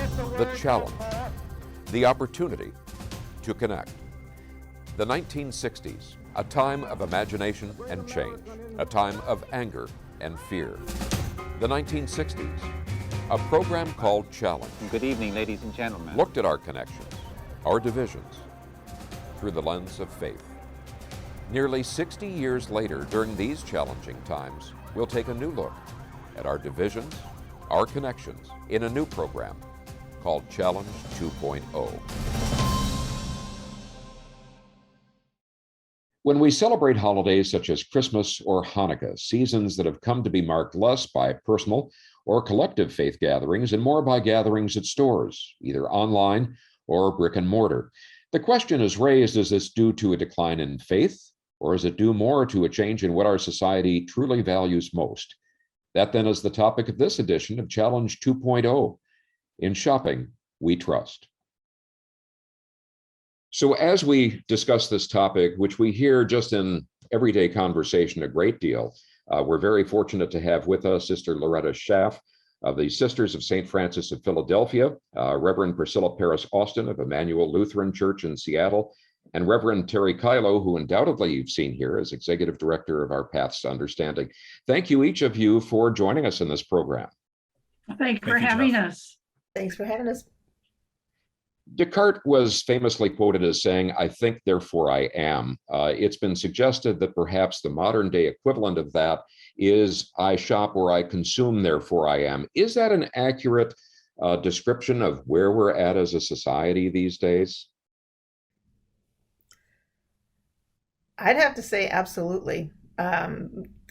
The challenge, the opportunity to connect. The 1960s, a time of imagination and change, a time of anger and fear. The 1960s, a program called Challenge. Good evening, ladies and gentlemen. Looked at our connections, our divisions, through the lens of faith. Nearly 60 years later, during these challenging times, we'll take a new look at our divisions, our connections, in a new program called Challenge 2.0. When we celebrate holidays such as Christmas or Hanukkah, seasons that have come to be marked less by personal or collective faith gatherings and more by gatherings at stores, either online or brick and mortar, the question is raised, is this due to a decline in faith, or is it due more to a change in what our society truly values most? That then is the topic of this edition of Challenge 2.0. In shopping, we trust. So as we discuss this topic, which we hear just in everyday conversation a great deal, we're very fortunate to have with us Sister Loretta Schaff of the Sisters of St. Francis of Philadelphia, Reverend Priscilla Paris Austin of Emmanuel Lutheran Church in Seattle, and Reverend Terry Kylo, who undoubtedly you've seen here as Executive Director of our Paths to Understanding. Thank you, each of you, for joining us in this program. Thank you for having us. Thanks for having us. Descartes was famously quoted as saying, "I think, therefore I am." It's been suggested that perhaps the modern day equivalent of that is, "I shop or I consume, therefore I am." Is that an accurate description of where we're at as a society these days? I'd have to say absolutely.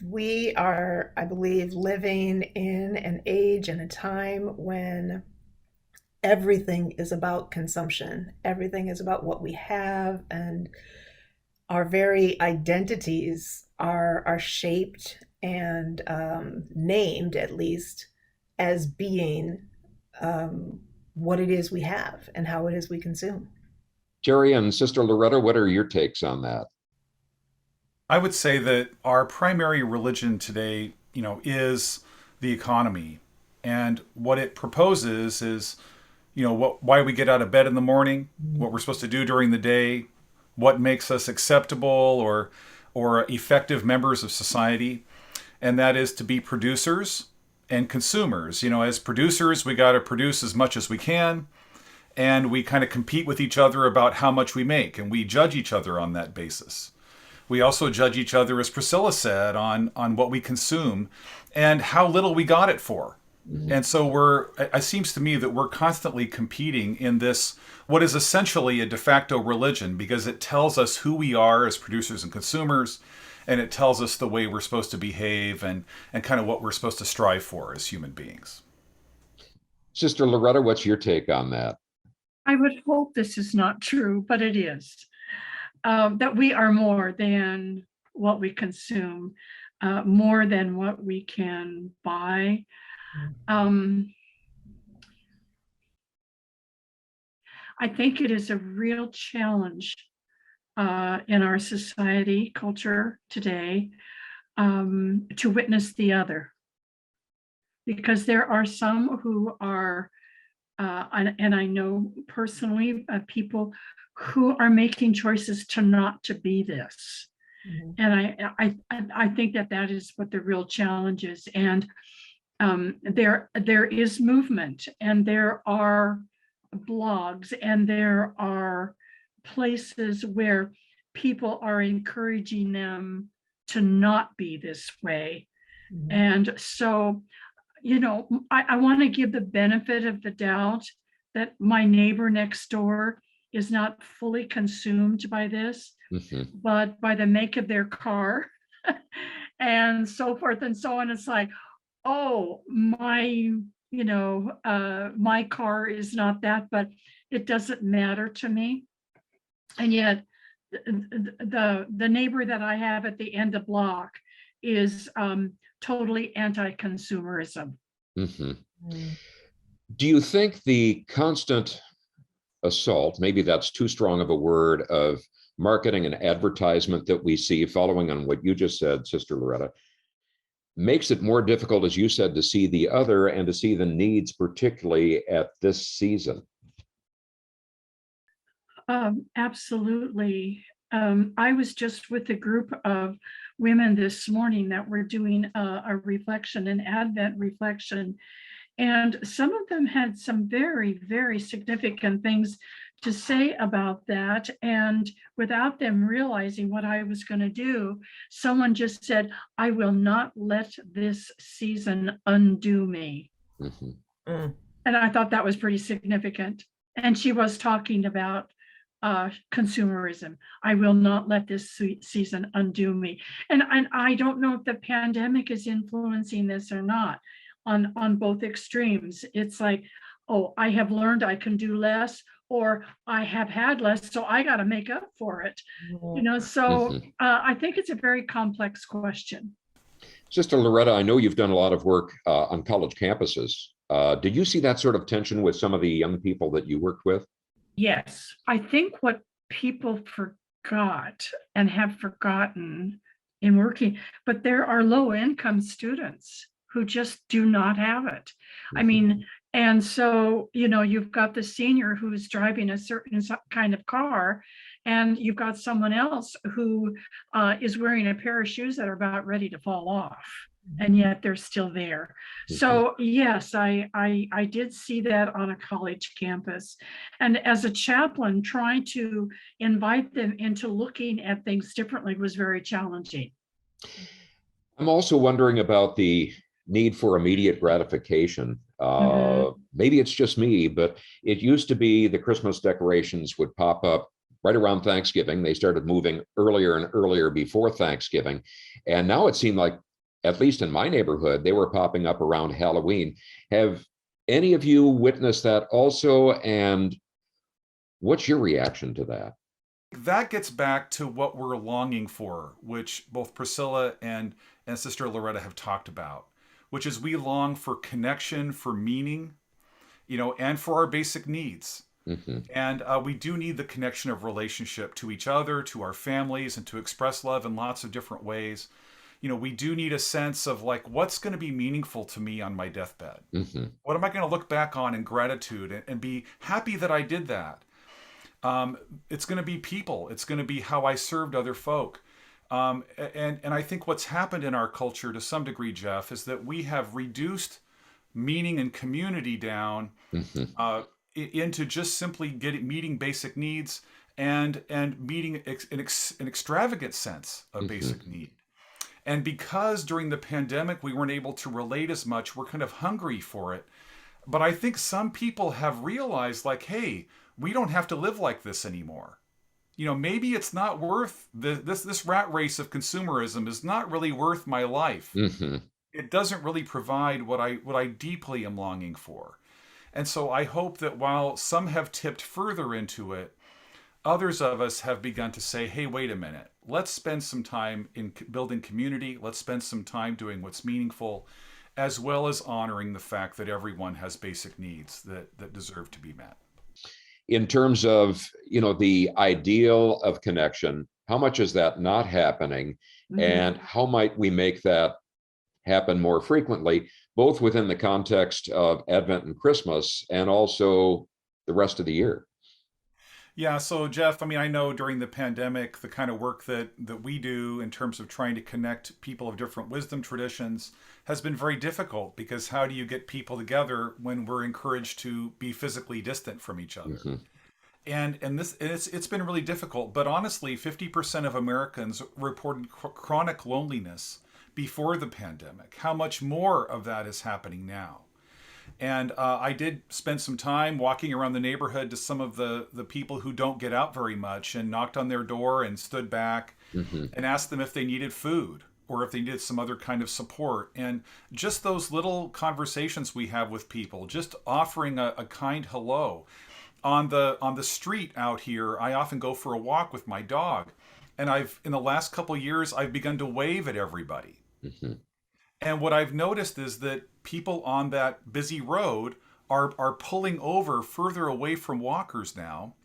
We are, I believe, living in an age and a time when everything is about consumption. Everything is about what we have, and our very identities are shaped and named, at least, as being what it is we have and how it is we consume. Terry and Sister Loretta, what are your takes on that? I would say that our primary religion today, is the economy. And what it proposes is, why we get out of bed in the morning, what we're supposed to do during the day, what makes us acceptable or effective members of society. And that is to be producers and consumers. As producers, we got to produce as much as we can. And we kind of compete with each other about how much we make. And we judge each other on that basis. We also judge each other, as Priscilla said, on what we consume and how little we got it for. Mm-hmm. And so it seems to me that we're constantly competing in this, what is essentially a de facto religion, because it tells us who we are as producers and consumers, and it tells us the way we're supposed to behave and kind of what we're supposed to strive for as human beings. Sister Loretta, what's your take on that? I would hope this is not true, but it is. That we are more than what we consume, more than what we can buy. I think it is a real challenge in our society, culture today, to witness the other. Because there are some who are, and I know personally, people who are making choices not to be this. Mm-hmm. And I think that is what the real challenge is. And there is movement, and there are blogs, and there are places where people are encouraging them to not be this way. Mm-hmm. And so, I want to give the benefit of the doubt that my neighbor next door is not fully consumed by this, mm-hmm. but by the make of their car and so forth and so on. It's like, oh, my car is not that, but it doesn't matter to me. And yet the neighbor that I have at the end of the block is totally anti-consumerism. Mm-hmm. Mm. Do you think the constant assault, maybe that's too strong of a word, of marketing and advertisement that we see, following on what you just said, Sister Loretta, makes it more difficult, as you said, to see the other and to see the needs, particularly at this season. Absolutely. I was just with a group of women this morning that were doing a reflection, an Advent reflection, and some of them had some very, very significant things to say about that. And without them realizing what I was going to do, someone just said, I will not let this season undo me. Mm-hmm. Mm. And I thought that was pretty significant. And she was talking about consumerism. I will not let this season undo me. And I don't know if the pandemic is influencing this or not on both extremes. It's like, oh, I have learned I can do less, or I have had less, so I got to make up for it. So I think it's a very complex question. Sister Loretta, I know you've done a lot of work on college campuses. Did you see that sort of tension with some of the young people that you worked with? Yes, I think what people forgot and have forgotten in working, but there are low income students who just do not have it. I mean, and so, you've got the senior who's driving a certain kind of car, and you've got someone else who is wearing a pair of shoes that are about ready to fall off, and yet they're still there. So yes, I did see that on a college campus. And as a chaplain, trying to invite them into looking at things differently was very challenging. I'm also wondering about the need for immediate gratification. Maybe it's just me, but it used to be the Christmas decorations would pop up right around Thanksgiving. They started moving earlier and earlier before Thanksgiving. And now it seemed like, at least in my neighborhood, they were popping up around Halloween. Have any of you witnessed that also? And what's your reaction to that? That gets back to what we're longing for, which both Priscilla and Sister Loretta have talked about, which is we long for connection, for meaning, and for our basic needs. And we do need the connection of relationship to each other, to our families, and to express love in lots of different ways. We do need a sense of like, what's going to be meaningful to me on my deathbed? What am I going to look back on in gratitude and be happy that I did that? It's going to be people. It's going to be how I served other folk. And I think what's happened in our culture to some degree, Jeff, is that we have reduced meaning and community down into just simply meeting basic needs and meeting an extravagant sense of basic need. And because during the pandemic we weren't able to relate as much, we're kind of hungry for it. But I think some people have realized, like, hey, we don't have to live like this anymore. Maybe it's not worth this rat race of consumerism is not really worth my life. It doesn't really provide what I deeply am longing for. And so I hope that while some have tipped further into it, others of us have begun to say, hey, wait a minute, let's spend some time in building community. Let's spend some time doing what's meaningful, as well as honoring the fact that everyone has basic needs that deserve to be met. In terms of, the ideal of connection, how much is that not happening? And how might we make that happen more frequently, both within the context of Advent and Christmas and also the rest of the year? Yeah, so Jeff, I know during the pandemic, the kind of work that we do in terms of trying to connect people of different wisdom traditions has been very difficult, because how do you get people together when we're encouraged to be physically distant from each other? And it's been really difficult. But honestly, 50% of Americans reported chronic loneliness before the pandemic. How much more of that is happening now? And I did spend some time walking around the neighborhood to some of the people who don't get out very much, and knocked on their door and stood back and asked them if they needed food or if they needed some other kind of support. And just those little conversations we have with people, just offering a kind hello. On the street out here, I often go for a walk with my dog. And in the last couple of years, I've begun to wave at everybody. And what I've noticed is that people on that busy road are pulling over further away from walkers now,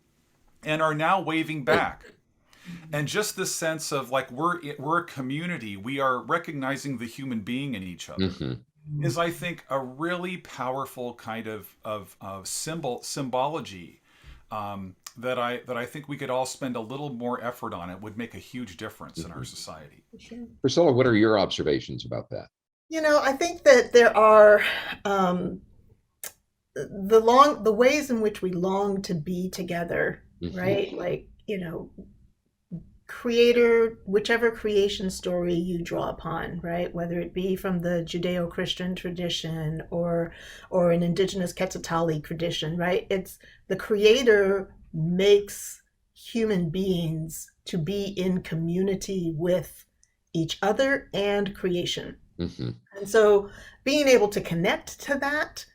and are now waving back. And just this sense of like we're a community, we are recognizing the human being in each other, is, I think, a really powerful kind of symbology, that I think we could all spend a little more effort on. It would make a huge difference in our society. Priscilla, what are your observations about that? I think that there are the ways in which we long to be together, right? Like, creator, whichever creation story you draw upon, right? Whether it be from the Judeo-Christian tradition or an indigenous Quetzalcoatl tradition, right? It's the creator makes human beings to be in community with each other and creation. And so being able to connect to that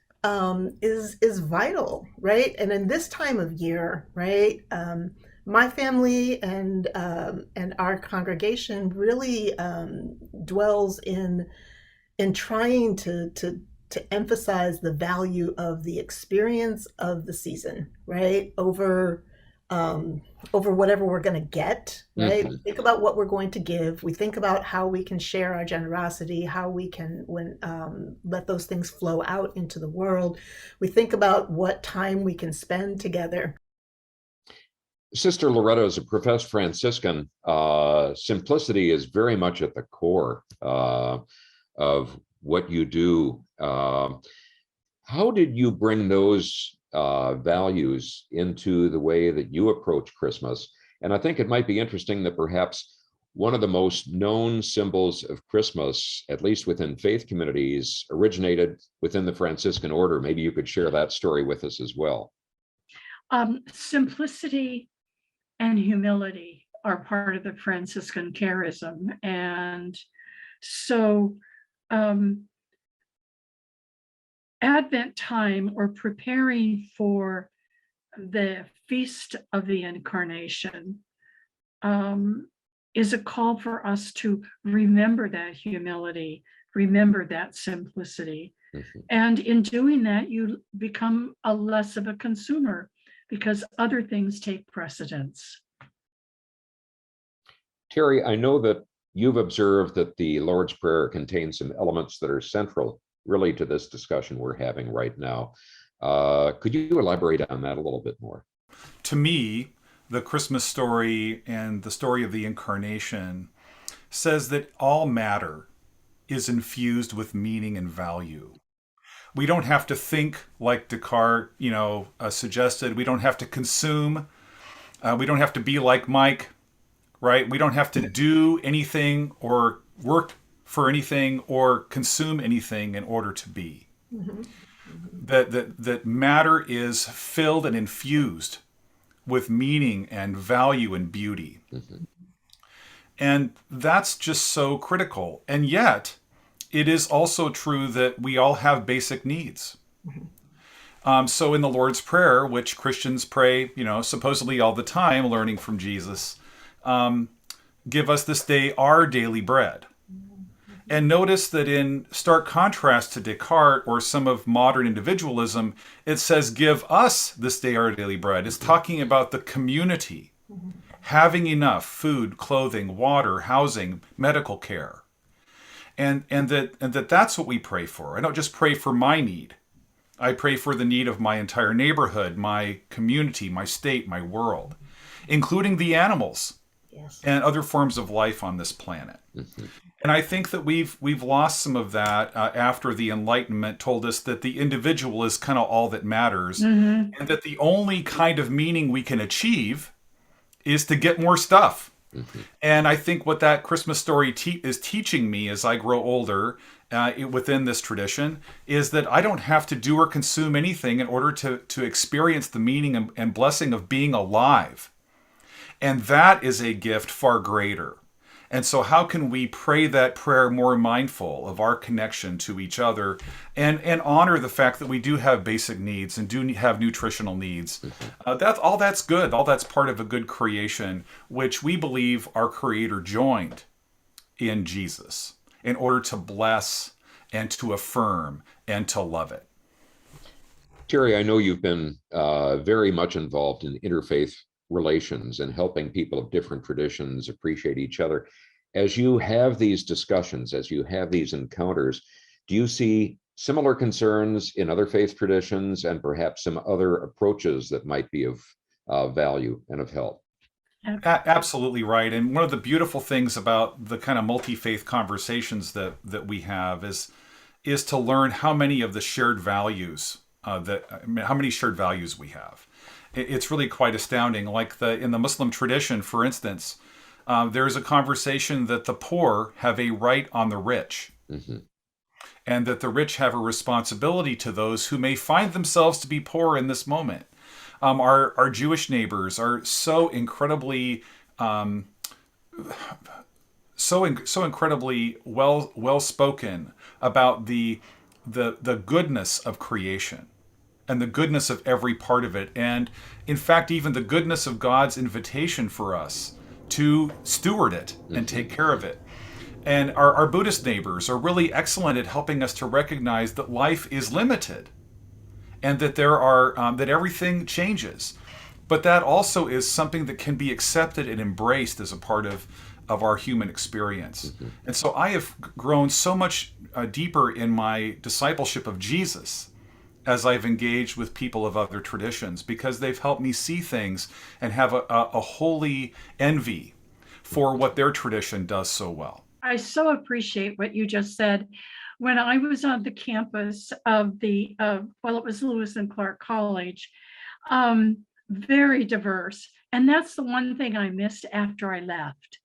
is vital, right? And in this time of year, right? My family and our congregation really dwells in trying to emphasize the value of the experience of the season, right? Over whatever we're going to get, right? We think about what we're going to give. We think about how we can share our generosity, how we can let those things flow out into the world. We think about what time we can spend together. Sister Loretta is a professed Franciscan. Simplicity is very much at the core of what you do. How did you bring those values into the way that you approach Christmas? And I think it might be interesting that perhaps one of the most known symbols of Christmas, at least within faith communities, originated within the Franciscan order. Maybe you could share that story with us as well. Simplicity and humility are part of the Franciscan charism. And so Advent time, or preparing for the Feast of the Incarnation, is a call for us to remember that humility, remember that simplicity. And in doing that, you become a less of a consumer because other things take precedence. Terry, I know that you've observed that the Lord's Prayer contains some elements that are central really to this discussion we're having right now. Could you elaborate on that a little bit more? To me, the Christmas story and the story of the Incarnation says that all matter is infused with meaning and value. We don't have to think like Descartes, suggested. We don't have to consume. We don't have to be like Mike, right? We don't have to do anything or work for anything or consume anything in order to be. That matter is filled and infused with meaning and value and beauty. And that's just so critical. And yet, it is also true that we all have basic needs. So in the Lord's Prayer, which Christians pray, supposedly all the time, learning from Jesus, give us this day our daily bread. And notice that in stark contrast to Descartes or some of modern individualism, it says, give us this day our daily bread. It's talking about the community, having enough food, clothing, water, housing, medical care. And that's what we pray for. I don't just pray for my need. I pray for the need of my entire neighborhood, my community, my state, my world, including the animals and other forms of life on this planet. And I think that we've lost some of that after the Enlightenment told us that the individual is kind of all that matters, and that the only kind of meaning we can achieve is to get more stuff. And I think what that Christmas story is teaching me as I grow older within this tradition is that I don't have to do or consume anything in order to experience the meaning and blessing of being alive. And that is a gift far greater. And so how can we pray that prayer more mindful of our connection to each other and honor the fact that we do have basic needs and do have nutritional needs? That's good. All that's part of a good creation, which we believe our Creator joined in Jesus in order to bless and to affirm and to love it. Terry, I know you've been very much involved in interfaith relations and helping people of different traditions appreciate each other. As you have these discussions, as you have these encounters, do you see similar concerns in other faith traditions and perhaps some other approaches that might be of value and of help? Absolutely right. And one of the beautiful things about the kind of multi-faith conversations that we have is to learn how many of the shared values how many shared values we have. It's really quite astounding. Like in the Muslim tradition, for instance, there's a conversation that the poor have a right on the rich. Mm-hmm. And that the rich have a responsibility to those who may find themselves to be poor in this moment. Our Jewish neighbors are so incredibly incredibly well spoken about the goodness of creation and the goodness of every part of it, and in fact even the goodness of God's invitation for us to steward it and take care of it. And our Buddhist neighbors are really excellent at helping us to recognize that life is limited and that that everything changes. But that also is something that can be accepted and embraced as a part of our human experience. Mm-hmm. And so I have grown so much deeper in my discipleship of Jesus as I've engaged with people of other traditions, because they've helped me see things and have a holy envy for what their tradition does so well. I so appreciate what you just said. When I was on the campus of it was Lewis and Clark College, very diverse. And that's the one thing I missed after I left,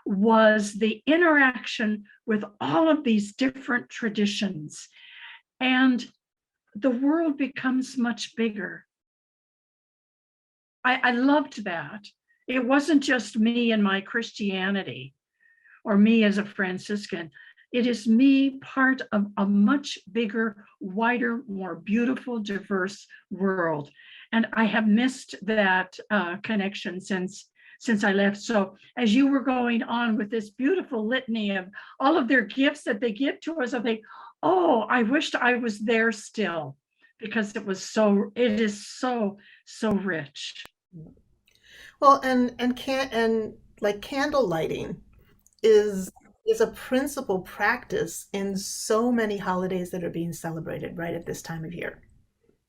was the interaction with all of these different traditions. And the world becomes much bigger. I loved that. It wasn't just me and my Christianity, or me as a Franciscan. It is me part of a much bigger, wider, more beautiful, diverse world. And I have missed that connection since I left. So as you were going on with this beautiful litany of all of their gifts that they give to us, I think, oh, I wished I was there still, because it is so rich. Well, and like candle lighting is a principal practice in so many holidays that are being celebrated right at this time of year,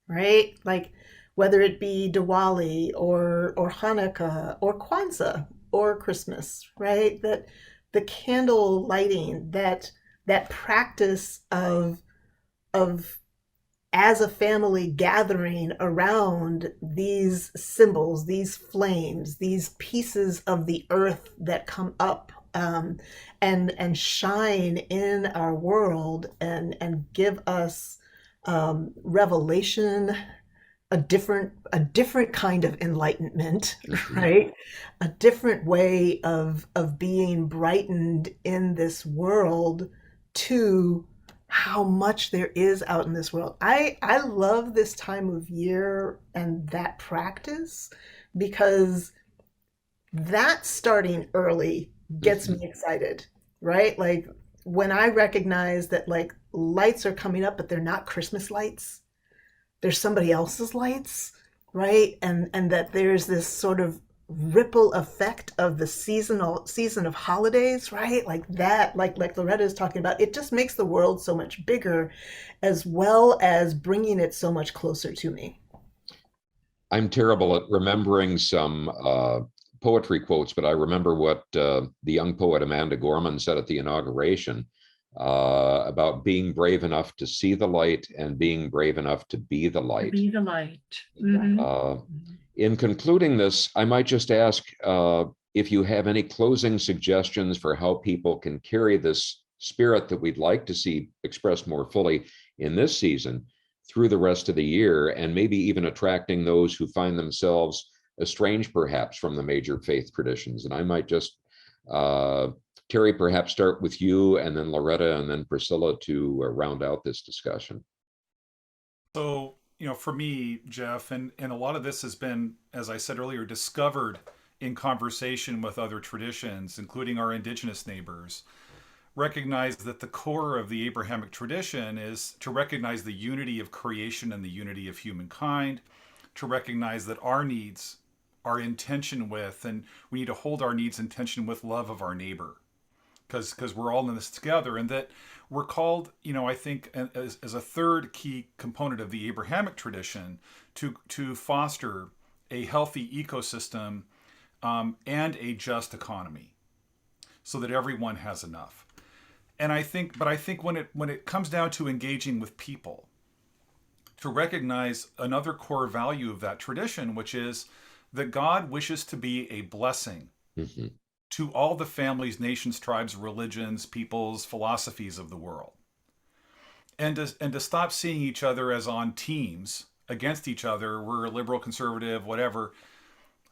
right? Like whether it be Diwali or Hanukkah or Kwanzaa or Christmas, right? That the candle lighting, that practice of as a family gathering around these symbols, these flames, these pieces of the earth that come up and shine in our world and give us revelation, a different kind of enlightenment, right? A different way of being brightened in this world to how much there is out in this world. I love this time of year and that practice, because that starting early gets me excited, right? Like when I recognize that like lights are coming up, but they're not Christmas lights, they're somebody else's lights, right? And that there's this sort of ripple effect of the season of holidays, right? Like that, like Loretta is talking about, it just makes the world so much bigger, as well as bringing it so much closer to me. I'm terrible at remembering some poetry quotes, but I remember what the young poet Amanda Gorman said at the inauguration about being brave enough to see the light and being brave enough to be the light. Be the light. Mm-hmm. In concluding this, I might just ask if you have any closing suggestions for how people can carry this spirit that we'd like to see expressed more fully in this season through the rest of the year, and maybe even attracting those who find themselves estranged perhaps from the major faith traditions. And I might just, Terry, perhaps start with you, and then Loretta, and then Priscilla to round out this discussion. So, for me, Jeff, and a lot of this has been, as I said earlier, discovered in conversation with other traditions, including our indigenous neighbors. Recognize that the core of the Abrahamic tradition is to recognize the unity of creation and the unity of humankind, to recognize that our needs our intention with, and we need to hold our needs in tension with love of our neighbor, because we're all in this together, and that we're called, I think, as a third key component of the Abrahamic tradition, to foster a healthy ecosystem, and a just economy, so that everyone has enough. And I think when it comes down to engaging with people, to recognize another core value of that tradition, which is that God wishes to be a blessing Mhm. to all the families, nations, tribes, religions, peoples, philosophies of the world. And to stop seeing each other as on teams against each other, we're liberal, conservative, whatever,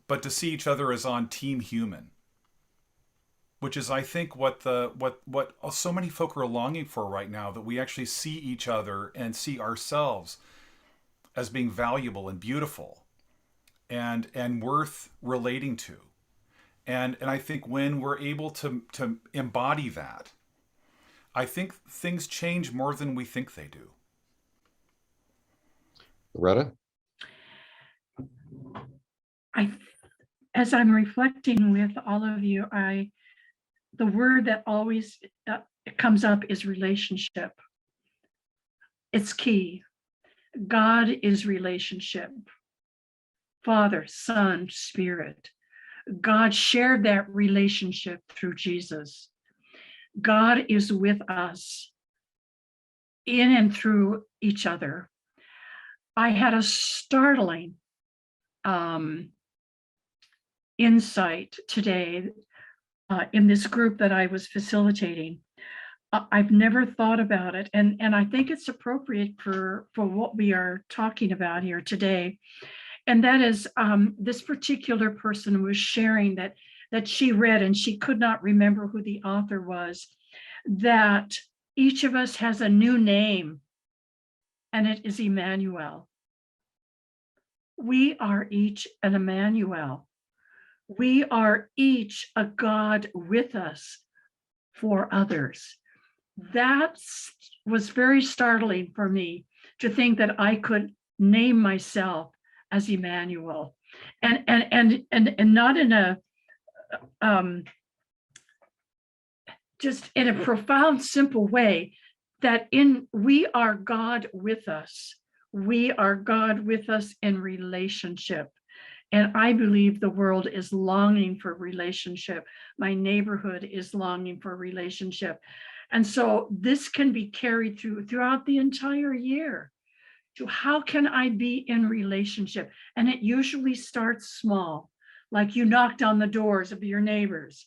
but to see each other as on team human, which is, I think, what so many folk are longing for right now, that we actually see each other and see ourselves as being valuable and beautiful and worth relating to. And I think when we're able to embody that, I think things change more than we think they do. Loretta? As I'm reflecting with all of you, the word that always comes up is relationship. It's key. God is relationship. Father, Son, Spirit. God shared that relationship through Jesus. God is with us in and through each other. I had a startling insight today in this group that I was facilitating. I've never thought about it, and I think it's appropriate for what we are talking about here today. And that is, this particular person was sharing that she read, and she could not remember who the author was, that each of us has a new name, and it is Emmanuel. We are each an Emmanuel. We are each a God with us for others. That was very startling for me, to think that I could name myself as Emmanuel, and not in a just in a profound, simple way, that we are God with us. We are God with us in relationship. And I believe the world is longing for relationship. My neighborhood is longing for relationship. And so this can be carried throughout the entire year. To how can I be in relationship? And it usually starts small, like you knocked on the doors of your neighbors.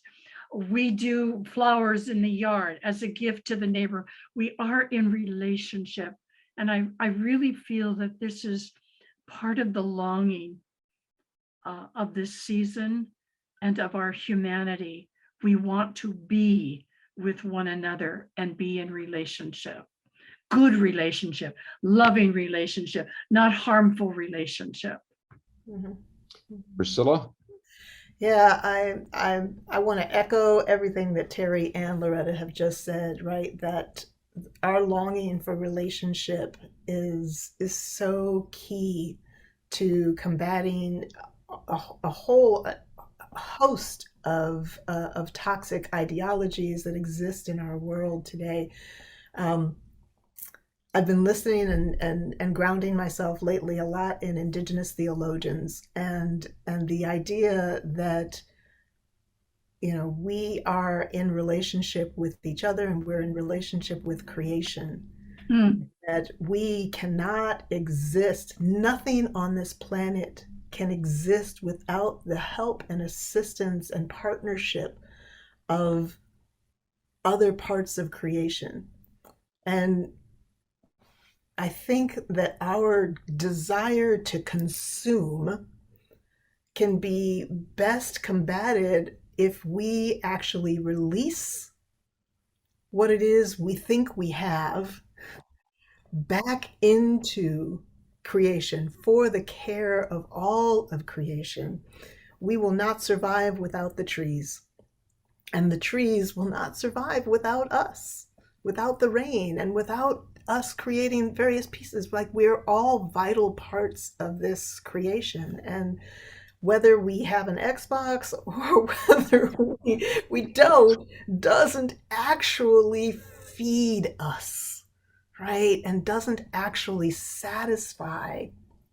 We do flowers in the yard as a gift to the neighbor. We are in relationship. And I really feel that this is part of the longing of this season and of our humanity. We want to be with one another and be in relationship. Good relationship, loving relationship, not harmful relationship. Mm-hmm. Priscilla? Yeah, I want to echo everything that Terry and Loretta have just said, right? That our longing for relationship is so key to combating a whole host of toxic ideologies that exist in our world today. I've been listening and grounding myself lately a lot in indigenous theologians, and the idea that we are in relationship with each other, and we're in relationship with creation. That we cannot exist, nothing on this planet can exist without the help and assistance and partnership of other parts of creation. And I think that our desire to consume can be best combated if we actually release what it is we think we have back into creation for the care of all of creation. We will not survive without the trees, and the trees will not survive without us, without the rain, and without us creating various pieces. Like, we're all vital parts of this creation, and whether we have an Xbox or whether we don't, doesn't actually feed us, right? And doesn't actually satisfy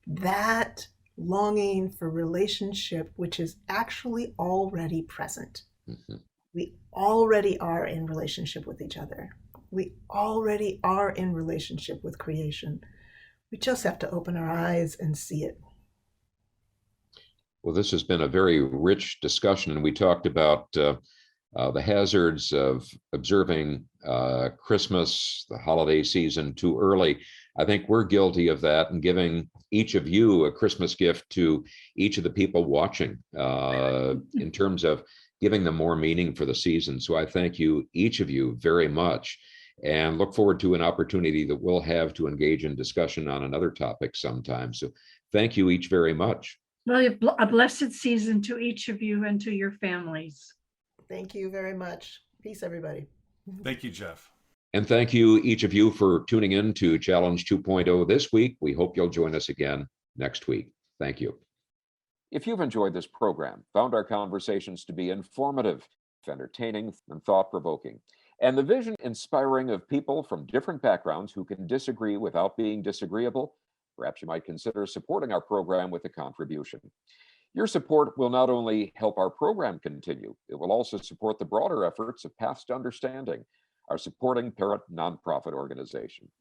that longing for relationship, which is actually already present. Mhm. We already are in relationship with each other. We already are in relationship with creation. We just have to open our eyes and see it. Well, this has been a very rich discussion, and we talked about the hazards of observing Christmas, the holiday season, too early. I think we're guilty of that, and giving each of you a Christmas gift to each of the people watching in terms of giving them more meaning for the season. So I thank you, each of you, very much, and look forward to an opportunity that we'll have to engage in discussion on another topic sometime. So thank you each very much. Well, a blessed season to each of you and to your families. Thank you very much. Peace, everybody. Thank you, Jeff. And thank you, each of you, for tuning in to Challenge 2.0 this week. We hope you'll join us again next week. Thank you. If you've enjoyed this program, found our conversations to be informative, entertaining, and thought-provoking, and the vision inspiring of people from different backgrounds who can disagree without being disagreeable, perhaps you might consider supporting our program with a contribution. Your support will not only help our program continue, it will also support the broader efforts of Paths to Understanding, our supporting parent nonprofit organization.